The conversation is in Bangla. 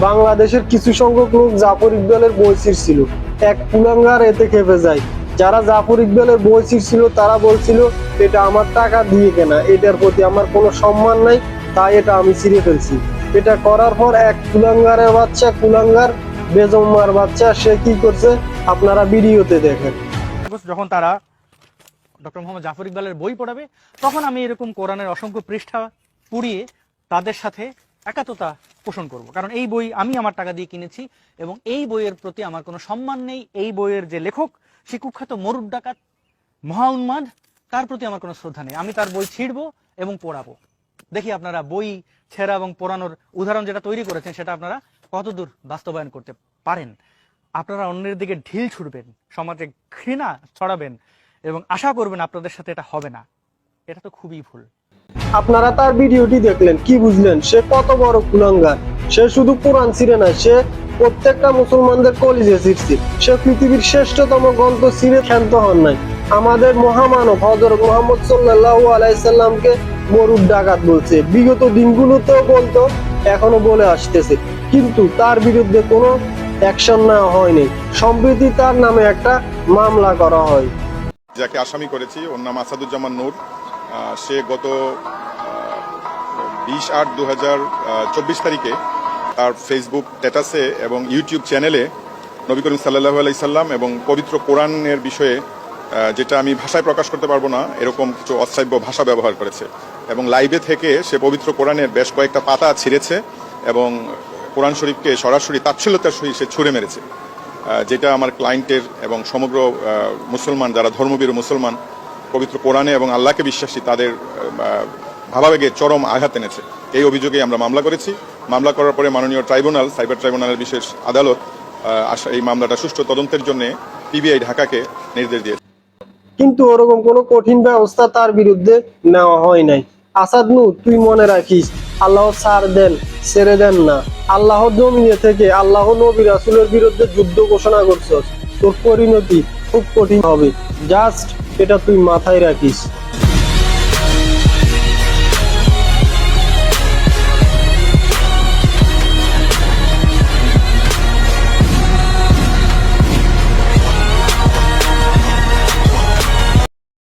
বাংলাদেশের কিছু সংখ্যক লোক জাফর ইকবালের বই ছিঁড়ছিল। এক কুলাঙ্গার এতে খেপে যায়। যারা জাফর ইকবালের বই ছিঁড়ছিল তারা বলছিল এটা আমার টাকা দিয়ে কেনা, এটার প্রতি আমার কোনো সম্মান নাই, তাই এটা আমি ছিঁড়ে ফেলছি। এটা করার পর এক কুলাঙ্গারের বাচ্চা, কুলাঙ্গার বেজম্মার বাচ্চা, সে কি করছে আপনারা ভিডিওতে দেখেন। যখন তারা ডক্টর মোহাম্মদ জাফর ইকবালের বই পড়াবে তখন আমি এরকম কোরআনের অসংখ্য পৃষ্ঠা পুড়িয়ে তাদের সাথে একাত্মতা পোষণ করব, কারণ এই বই আমি আমার টাকা দিয়ে কিনেছি এবং এই বইয়ের প্রতি আমার কোনো সম্মান নেই। এই বইয়ের যে লেখক সে কুখ্যাত মরুদ ডাকাত মহা উন্মাদ, তার প্রতি আমার কোনো শ্রদ্ধা নেই। আমি তার বই ছিঁড়বো এবং পড়াবো। দেখি আপনারা বই ছেঁড়া এবং পড়ানোর উদাহরণ যেটা তৈরি করেছেন সেটা আপনারা কতদূর বাস্তবায়ন করতে পারেন। আপনারা অন্যের দিকে ঢিল ছুড়বেন, সমাজে ঘৃণা ছড়াবেন এবং আশা করবেন আপনাদের সাথে এটা হবে না। এটা তো খুবই ভুল। আপনারা তার ভিডিওটি দেখলেন, কি বুঝলেন সে কত বড় কুলাঙ্গার? সে শুধু কোরআন ছিঁড়ে না, সে প্রত্যেকটা মুসলমানদের কলিজে ছিঁড়ছে। সে পৃথিবীর শ্রেষ্ঠতম গ্রন্থ ছিঁড়ে ক্ষান্ত হন নাই। আমাদের মহামানব হযরত মুহাম্মদ সাল্লাল্লাহু আলাইহি সাল্লামকে মরুদ ডাকাত বলছে, বিগত দিনগুলোতেও বলতো, এখনো বলে আসতেছে, কিন্তু তার বিরুদ্ধে কোনো অ্যাকশন নেওয়া হয়নি। সম্প্রতি তার নামে একটা মামলা করা হয়। যাকে আসামি করেছি ওর নাম আসাদুজ্জামান নূর। সে গত 20/8/2024 তারিখে তার ফেসবুক স্ট্যাটাসে এবং ইউটিউব চ্যানেলে নবী করিম সাল্লাল্লাহু আলাইহি সাল্লাম এবং পবিত্র কোরআনের বিষয়ে যেটা আমি ভাষায় প্রকাশ করতে পারবো না এরকম কিছু অশ্রাব্য ভাষা ব্যবহার করেছে এবং লাইভে থেকে সে পবিত্র কোরআনের বেশ কয়েকটা পাতা ছিঁড়েছে এবং কোরআন শরীফকে সরাসরি তাচ্ছিল্যতার সহিত সে ছুঁড়ে মেরেছে, যেটা আমার ক্লায়েন্টের এবং সমগ্র মুসলমান যারা ধর্মবীর মুসলমান পবিত্র কোরআনে এবং আল্লাহকে বিশ্বাসী তাদের ভাবাবেগে চরম আঘাত এনেছে। এই অভিযোগে আমরা মামলা করেছি। মামলা করার পরে মাননীয় ট্রাইব্যুনাল, সাইবার ট্রাইব্যুনালের বিশেষ আদালত এই মামলাটা সুষ্ঠু তদন্তের জন্য পিবিআই ঢাকাকে নির্দেশ দিয়েছে। কিন্তু ওরকম কোনো কঠিন ব্যবস্থা তার বিরুদ্ধে নেওয়া হয় নাই। আসাদ নূর, তুই মনে রাখিস, আল্লাহ ছাড় দেন, ছেড়ে দেন না। আল্লাহ জমিনে থেকে আল্লাহ নবী রাসূলের বিরুদ্ধে যুদ্ধ ঘোষণা করছস, তোর পরিণতি খুব কঠিন হবে। জাস্ট এটা তুই মাথায় রাখিস।